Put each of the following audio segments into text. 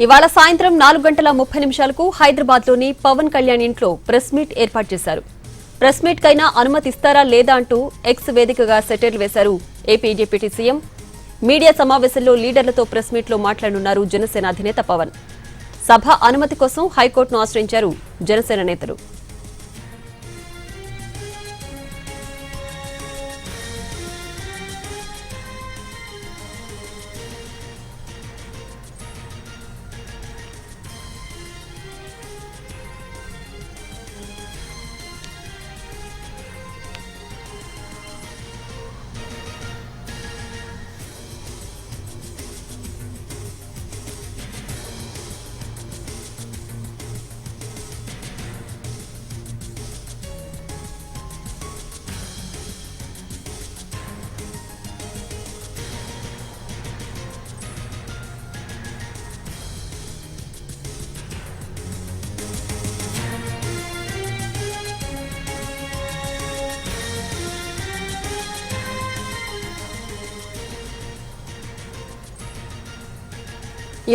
ఇవాళ సాయంత్రం 4:30 హైదరాబాద్లోని పవన్ కళ్యాణ్ ఇంట్లో ప్రెస్ మీట్ ఏర్పాటు చేశారు. ప్రెస్ మీట్ కైనా అనుమతి ఇస్తారా లేదా అంటూ ఎక్స్ వేదికగా సెటైర్లు వేశారు ఏపీ డిప్యూటీ సీఎం. మీడియా సమావేశంలో లీడర్లతో ప్రెస్ మీట్లో మాట్లాడనున్నారు జనసేన అధినేత పవన్. సభ అనుమతి కోసం హైకోర్టును ఆశ్రయించారు జనసేన నేతలు.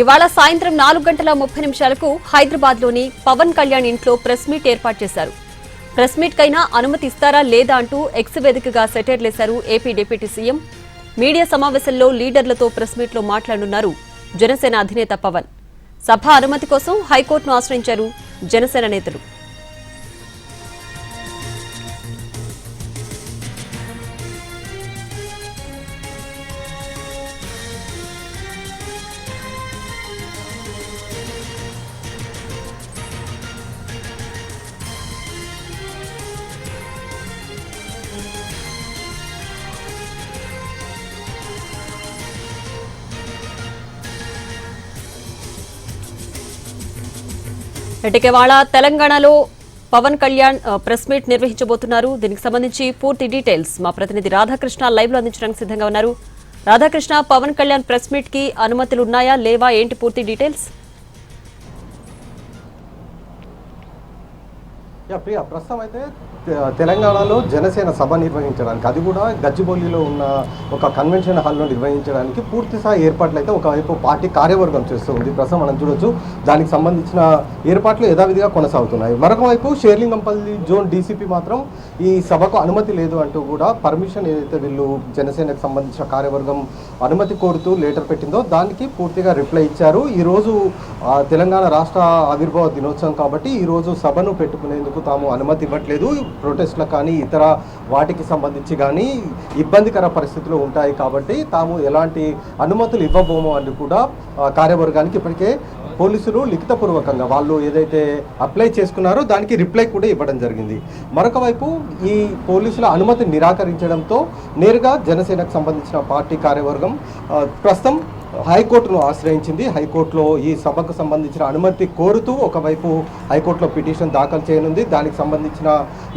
ఇవాళ సాయంత్రం 4:30 హైదరాబాద్లోని పవన్ కళ్యాణ్ ఇంట్లో ప్రెస్ మీట్ ఏర్పాటు చేశారు. ప్రెస్ మీట్ కైనా అనుమతి ఇస్తారా లేదా అంటూ ఎక్స్ వేదికగా సెటైర్లేశారు ఏపీ డిప్యూటీ సీఎం. మీడియా సమావేశంలో లీడర్లతో ప్రెస్ మీట్లో మాట్లాడనున్నారు జనసేన అధినేత పవన్. సభ అనుమతి కోసం హైకోర్టును ఆశ్రయించారు జనసేన నేతలు. ఇవాళ తెలంగాణలో పవన్ కళ్యాణ్ ప్రెస్ మీట్ నిర్వహించబోతున్నారు. దీనికి సంబంధించి పూర్తి డీటెయిల్స్ మా ప్రతినిధి రాధాకృష్ణ లైవ్ లో అందించడానికి సిద్ధంగా ఉన్నారు. రాధాకృష్ణ, పవన్ కళ్యాణ్ ప్రెస్ మీట్ కి అనుమతులు ఉన్నాయా లేవా, ఏంటి పూర్తి డీటెయిల్స్? ప్రియా, ప్రస్తుతం అయితే తెలంగాణలో జనసేన సభ నిర్వహించడానికి, అది కూడా గచ్చిబౌలిలో ఉన్న ఒక కన్వెన్షన్ హాల్లో నిర్వహించడానికి పూర్తిస్థాయి ఏర్పాట్లు అయితే ఒకవైపు పార్టీ కార్యవర్గం చేస్తూ ఉంది. ప్రస్తుతం మనం చూడొచ్చు, దానికి సంబంధించిన ఏర్పాట్లు యథావిధిగా కొనసాగుతున్నాయి. మరొక వైపు షేర్లింగంపల్లి జోన్ డీసీపీ మాత్రం ఈ సభకు అనుమతి లేదు అంటూ కూడా పర్మిషన్ ఏదైతే వీళ్ళు జనసేనకు సంబంధించిన కార్యవర్గం అనుమతి కోరుతూ లెటర్ పెట్టిందో దానికి పూర్తిగా రిప్లై ఇచ్చారు. ఈరోజు తెలంగాణ రాష్ట్ర ఆవిర్భావ దినోత్సవం కాబట్టి ఈరోజు సభను పెట్టుకునేందుకు తాము అనుమతి ఇవ్వట్లేదు, ప్రొటెస్ట్లకు కానీ ఇతర వాటికి సంబంధించి కానీ ఇబ్బందికర పరిస్థితులు ఉంటాయి కాబట్టి తాము ఎలాంటి అనుమతులు ఇవ్వబోము అని కూడా కార్యవర్గానికి ఇప్పటికే పోలీసులు లిఖితపూర్వకంగా వాళ్ళు ఏదైతే అప్లై చేసుకున్నారో దానికి రిప్లై కూడా ఇవ్వడం జరిగింది. మరొక వైపు ఈ పోలీసుల అనుమతి నిరాకరించడంతో నేరుగా జనసేనకు సంబంధించిన పార్టీ కార్యవర్గం ప్రస్తుతం హైకోర్టును ఆశ్రయించింది. హైకోర్టులో ఈ సభకు సంబంధించిన అనుమతి కోరుతూ ఒకవైపు హైకోర్టులో పిటిషన్ దాఖలు చేయనుంది. దానికి సంబంధించిన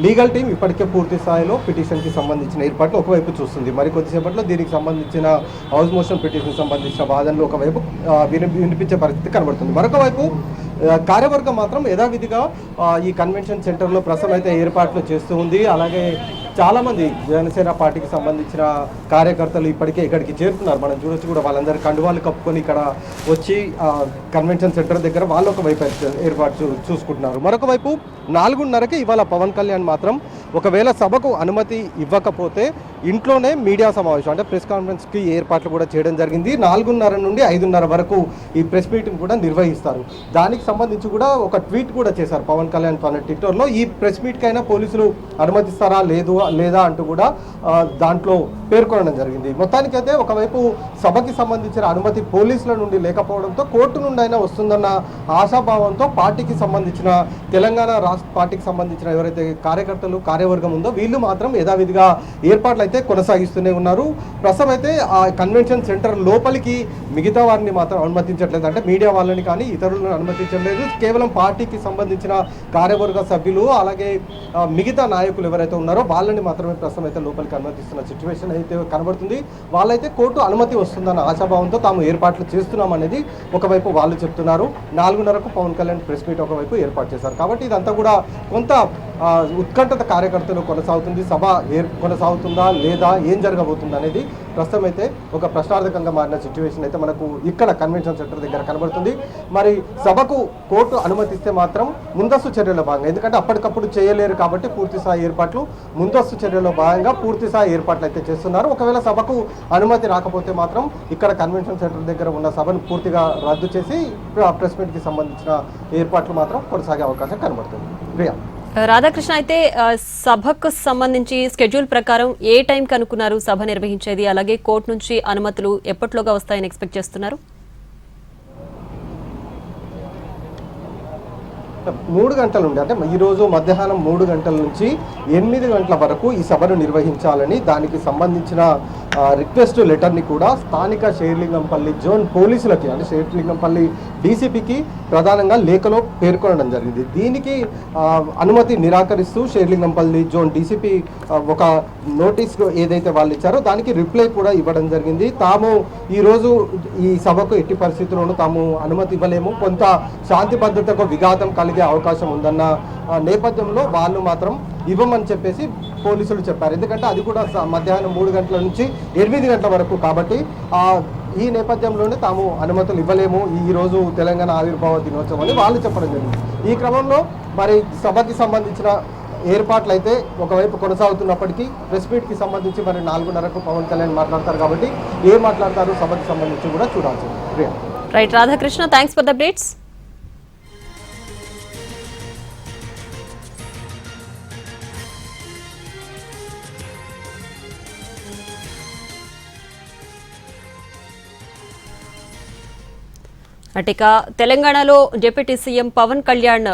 లీగల్ టీం ఇప్పటికే పూర్తి స్థాయిలో పిటిషన్కి సంబంధించిన ఏర్పాట్లు ఒకవైపు చూస్తుంది. మరి కొద్దిసేపట్లో దీనికి సంబంధించిన హౌస్ మోషన్ పిటిషన్ సంబంధించిన వాదనలు ఒకవైపు వినిపించే పరిస్థితి కనబడుతుంది. మరొక వైపు కార్యవర్గం మాత్రం యథావిధిగా ఈ కన్వెన్షన్ సెంటర్లో ప్రస్తుతం అయితే ఏర్పాట్లు చేస్తూ ఉంది. అలాగే చాలామంది జనసేన పార్టీకి సంబంధించిన కార్యకర్తలు ఇప్పటికే ఇక్కడికి చేరుతున్నారు. మనం చూడొచ్చు కూడా, వాళ్ళందరూ కండువాలు కప్పుకొని ఇక్కడ వచ్చి కన్వెన్షన్ సెంటర్ దగ్గర వాళ్ళు ఒక వైపు ఏర్పాటు చూసుకుంటున్నారు. మరొక వైపు 4:30కి ఇవాళ పవన్ కళ్యాణ్ మాత్రం ఒకవేళ సభకు అనుమతి ఇవ్వకపోతే ఇంట్లోనే మీడియా సమావేశం అంటే ప్రెస్ కాన్ఫరెన్స్కి ఏర్పాట్లు కూడా చేయడం జరిగింది. 4:30 నుండి 5:30 వరకు ఈ ప్రెస్ మీటింగ్ కూడా నిర్వహిస్తారు. దానికి సంబంధించి కూడా ఒక ట్వీట్ కూడా చేశారు పవన్ కళ్యాణ్ తన ట్విట్టర్లో. ఈ ప్రెస్ మీట్కైనా పోలీసులు అనుమతిస్తారా లేదా అంటూ కూడా దాంట్లో పేర్కొనడం జరిగింది. మొత్తానికైతే ఒకవైపు సభకి సంబంధించిన అనుమతి పోలీసుల నుండి లేకపోవడంతో కోర్టు నుండి అయినా వస్తుందన్న ఆశాభావంతో పార్టీకి సంబంధించిన తెలంగాణ రాష్ట్ర పార్టీకి సంబంధించిన ఎవరైతే కార్యకర్తలు కార్యవర్గం ఉందో వీళ్ళు మాత్రం యథావిధిగా ఏర్పాట్లు అయితే కొనసాగిస్తూనే ఉన్నారు. ప్రస్తుతం అయితే ఆ కన్వెన్షన్ సెంటర్ లోపలికి మిగతా వారిని మాత్రం అనుమతించట్లేదు, అంటే మీడియా వాళ్ళని కానీ ఇతరులను అనుమతించలేదు. కేవలం పార్టీకి సంబంధించిన కార్యవర్గ సభ్యులు అలాగే మిగతా నాయకులు ఎవరైతే ఉన్నారో వాళ్ళని మాత్రమే ప్రస్తుతం అయితే లోపలికి అనుమతిస్తున్న సిచ్యువేషన్ అయితే కనబడుతుంది. వాళ్ళైతే కోర్టు అనుమతి వస్తుందన్న ఆశాభావంతో తాము ఏర్పాట్లు చేస్తున్నామనేది ఒకవైపు వాళ్ళు చెప్తున్నారు. 4:30కు పవన్ కళ్యాణ్ ప్రెస్ మీట్ ఒకవైపు ఏర్పాటు చేశారు. కాబట్టి ఇదంతా కూడా కొంత ఉత్కంఠత కార్యకర్తలు కొనసాగుతుంది. సభ కొనసాగుతుందా లేదా, ఏం జరగబోతుంది అనేది ప్రస్తుతం అయితే ఒక ప్రశ్నార్థకంగా మారిన సిచ్యువేషన్ అయితే మనకు ఇక్కడ కన్వెన్షన్ సెంటర్ దగ్గర కనబడుతుంది. మరి సభకు కోర్టు అనుమతిస్తే మాత్రం ముందస్తు చర్యలో భాగంగా, ఎందుకంటే అప్పటికప్పుడు చేయలేరు కాబట్టి పూర్తి స్థాయి ఏర్పాట్లు, ముందస్తు చర్యలో భాగంగా పూర్తి స్థాయి ఏర్పాట్లు అయితే చేస్తున్నారు. ఒకవేళ సభకు అనుమతి రాకపోతే మాత్రం ఇక్కడ కన్వెన్షన్ సెంటర్ దగ్గర ఉన్న సభను పూర్తిగా రద్దు చేసి ప్రెస్ మీట్కి సంబంధించిన ఏర్పాట్లు మాత్రం కొనసాగే అవకాశం కనబడుతుంది. ప్రియా, రాధాకృష్ణ, అయితే సభకు సంబంధించి స్కెడ్యూల్ ప్రకారం ఏ టైంకి అనుకున్నారు సభ నిర్వహించేది, అలాగే కోర్టు నుంచి అనుమతులు ఎప్పట్లోగా వస్తాయని ఎక్స్పెక్ట్ చేస్తున్నారు? 3 గంటల నుండి, అంటే ఈరోజు మధ్యాహ్నం 3 గంటల నుంచి 8 గంటల వరకు ఈ సభను నిర్వహించాలని దానికి సంబంధించిన రిక్వెస్ట్ లెటర్ని కూడా స్థానిక షేర్లింగంపల్లి జోన్ పోలీసులకి, అంటే షేర్లింగంపల్లి డీసీపీకి ప్రధానంగా లేఖలో పేర్కొనడం జరిగింది. దీనికి అనుమతి నిరాకరిస్తూ షేర్లింగంపల్లి జోన్ డీసీపీ ఒక నోటీస్ ఏదైతే వాళ్ళు ఇచ్చారో దానికి రిప్లై కూడా ఇవ్వడం జరిగింది. తాము ఈరోజు ఈ సభకు ఎట్టి పరిస్థితుల్లోనూ తాము అనుమతి ఇవ్వలేము, కొంత శాంతి భద్రతకు విఘాతం కలిగే అవకాశం ఉందన్న నేపథ్యంలో వాళ్ళు మాత్రం ఇవ్వమని చెప్పేసి పోలీసులు చెప్పారు. ఎందుకంటే అది కూడా మధ్యాహ్నం 3 గంటల నుంచి 8 గంటల వరకు కాబట్టి ఈ నేపథ్యంలోనే తాము అనుమతులు ఇవ్వలేము ఈరోజు తెలంగాణ ఆవిర్భావ దినోత్సవం అని వాళ్ళు చెప్పడం జరిగింది. ఈ క్రమంలో మరి సభకి సంబంధించిన ఏర్పాట్లు అయితే ఒకవైపు కొనసాగుతున్నప్పటికీ ప్రెస్ మీట్కి సంబంధించి మరి 4:30కు పవన్ కళ్యాణ్ మాట్లాడతారు కాబట్టి ఏం మాట్లాడతారు సభకి సంబంధించి కూడా చూడాల్సింది. Right Radhakrishna, thanks for the updates. అటిక తెలంగాణలో డిప్యూటీ సీఎం పవన్ కళ్యాణ్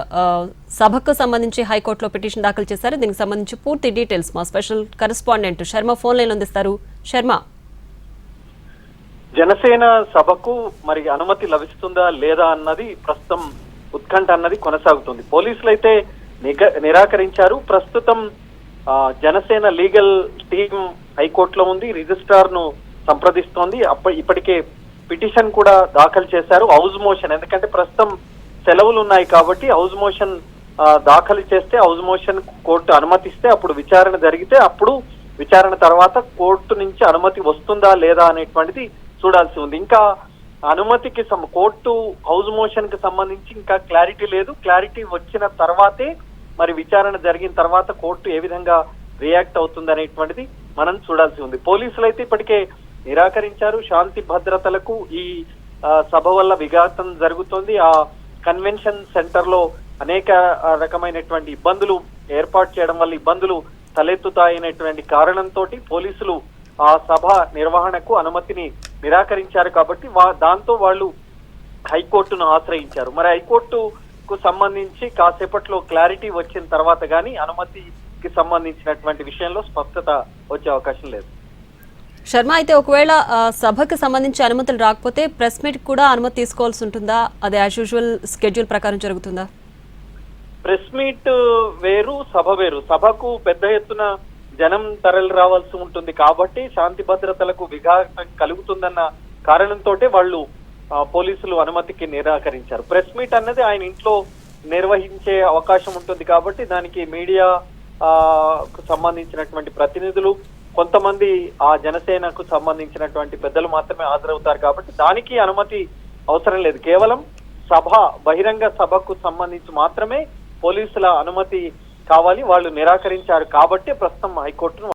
సభకు సంబంధించి హైకోర్టులో పిటిషన్ దాఖలు చేశారు. దీనికి సంబంధించి పూర్తి డీటెయిల్స్ మా special correspondent Sharma phone line అందిస్తారు. శర్మ, జనసేన సభకు మరి అనుమతి లభిస్తుందా లేదా అన్నది ప్రస్తుతం ఉత్కంఠ అన్నది కొనసాగుతుంది. పోలీసులు అయితే నిరాకరించారు. ప్రస్తుతం జనసేన లీగల్ టీం హైకోర్టులో ఉంది, రిజిస్ట్రార్ ను సంప్రదిస్తోంది. ఇప్పటికే పిటిషన్ కూడా దాఖలు చేశారు. హౌస్ మోషన్, ఎందుకంటే ప్రస్తుతం సెలవులు ఉన్నాయి కాబట్టి హౌస్ మోషన్ దాఖలు చేస్తే, హౌస్ మోషన్ కోర్టు అనుమతిస్తే అప్పుడు విచారణ జరిగితే, అప్పుడు విచారణ తర్వాత కోర్టు నుంచి అనుమతి వస్తుందా లేదా అనేటువంటిది చూడాల్సి ఉంది. ఇంకా అనుమతికి కోర్టు హౌస్ మోషన్ కి సంబంధించి ఇంకా క్లారిటీ లేదు. క్లారిటీ వచ్చిన తర్వాతే మరి విచారణ జరిగిన తర్వాత కోర్టు ఏ విధంగా రియాక్ట్ అవుతుంది అనేటువంటిది మనం చూడాల్సి ఉంది. పోలీసులు అయితే ఇప్పటికే నిరాకరించారు. శాంతి భద్రతలకు ఈ సభ వల్ల విఘాతం జరుగుతోంది. ఆ కన్వెన్షన్ సెంటర్ లో అనేక రకమైనటువంటి ఇబ్బందులు ఏర్పాటు చేయడం వల్ల ఇబ్బందులు తలెత్తుతాయనేటువంటి కారణంతో పోలీసులు ఆ సభ నిర్వహణకు అనుమతిని నిరాకరించారు. కాబట్టి దాంతో వాళ్ళు హైకోర్టును ఆశ్రయించారు. మరి హైకోర్టుకు సంబంధించి కాసేపట్లో క్లారిటీ వచ్చిన తర్వాత గానీ అనుమతికి సంబంధించినటువంటి విషయంలో స్పష్టత వచ్చే అవకాశం లేదు. శర్మ, అయితే ఒకవేళ సభకు సంబంధించి అనుమతులు రాకపోతే ప్రెస్ మీట్ కూడా అనుమతి తీసుకోవాల్సి ఉంటుందా? అది యాజ్ యూజువల్ స్కెడ్యూల్ ప్రకారం జరుగుతుందా? ప్రెస్ మీట్ వేరు, సభ వేరు. సభకు పెద్ద ఎత్తున జనం తరలి రావాల్సి ఉంటుంది కాబట్టి శాంతి భద్రతలకు విఘాతం కలుగుతుందన్న కారణంతో వాళ్ళు పోలీసులు అనుమతికి నిరాకరించారు. ప్రెస్ మీట్ అన్నది ఆయన ఇంట్లో నిర్వహించే అవకాశం ఉంటుంది కాబట్టి దానికి మీడియా సంబంధించినటువంటి ప్రతినిధులు, కొంతమంది ఆ జనసేనకు సంబంధించినటువంటి పెద్దలు మాత్రమే హాజరవుతారు కాబట్టి దానికి అనుమతి అవసరం లేదు. కేవలం సభ, బహిరంగ సభకు సంబంధించి మాత్రమే పోలీసుల అనుమతి కావాలి. వాళ్ళు నిరాకరించారు కాబట్టి ప్రస్తుతం హైకోర్టును